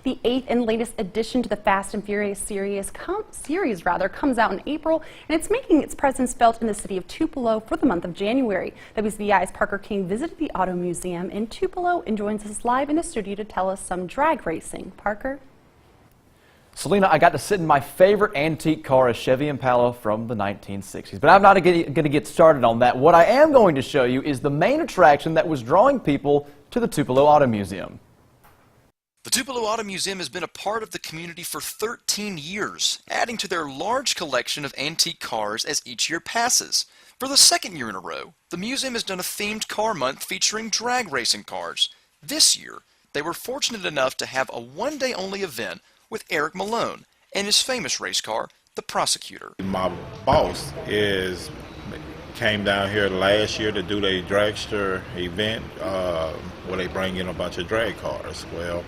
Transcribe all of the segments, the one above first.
The 8th and latest addition to the Fast and Furious series comes out in April, and it's making its presence felt in the city of Tupelo for the month of January. WCBI's Parker King visited the Auto Museum in Tupelo and joins us live in the studio to tell us some drag racing. Parker? Selena, I got to sit in my favorite antique car, a Chevy Impala from the 1960s. But I'm not going to get started on that. What I am going to show you is the main attraction that was drawing people to the Tupelo Auto Museum. The Tupelo Auto Museum has been a part of the community for 13 years, adding to their large collection of antique cars as each year passes. For the second year in a row, the museum has done a themed car month featuring drag racing cars. This year, they were fortunate enough to have a one-day-only event with Eric Malone and his famous race car, the Prosecutor. My boss came down here last year to do their dragster event where they bring in a bunch of drag cars. Well,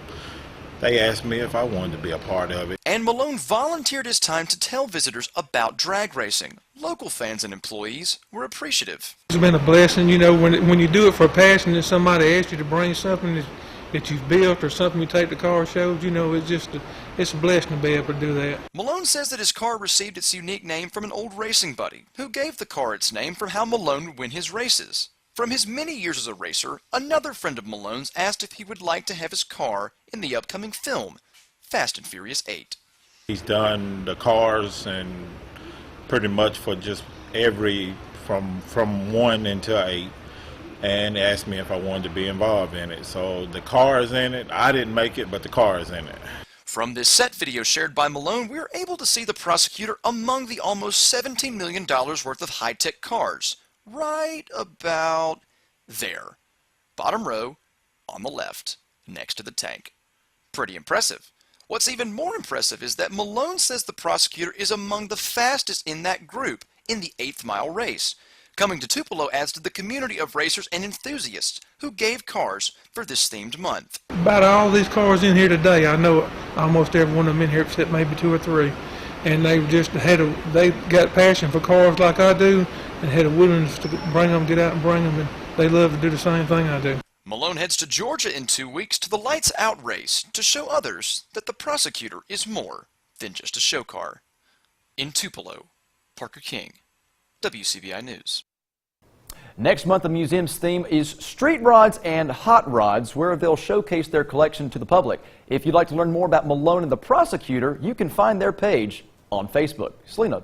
they asked me if I wanted to be a part of it. And Malone volunteered his time to tell visitors about drag racing. Local fans and employees were appreciative. It's been a blessing, you know, when you do it for a passion and somebody asks you to bring something that you've built or something you take to car shows, you know, it's a blessing to be able to do that. Malone says that his car received its unique name from an old racing buddy who gave the car its name from how Malone would win his races. From his many years as a racer, another friend of Malone's asked if he would like to have his car in the upcoming film, Fast and Furious 8. He's done the cars and pretty much for just from 1 until 8. And asked me if I wanted to be involved in it. So the car is in it. I didn't make it, but the car is in it. From this set video shared by Malone, we were able to see the Prosecutor among the almost $17 million worth of high-tech cars. Right about there. Bottom row, on the left, next to the tank. Pretty impressive. What's even more impressive is that Malone says the Prosecutor is among the fastest in that group in the 8th mile race. Coming to Tupelo adds to the community of racers and enthusiasts who gave cars for this themed month. About all these cars in here today, I know almost every one of them in here except maybe 2 or 3. And they got passion for cars like I do and had a willingness to get out and bring them, and they love to do the same thing I do. Malone heads to Georgia in 2 weeks to the Lights Out race to show others that the Prosecutor is more than just a show car. In Tupelo, Parker King, WCBI News. Next month, the museum's theme is Street Rods and Hot Rods, where they'll showcase their collection to the public. If you'd like to learn more about Malone and the Prosecutor, you can find their page on Facebook. Selena.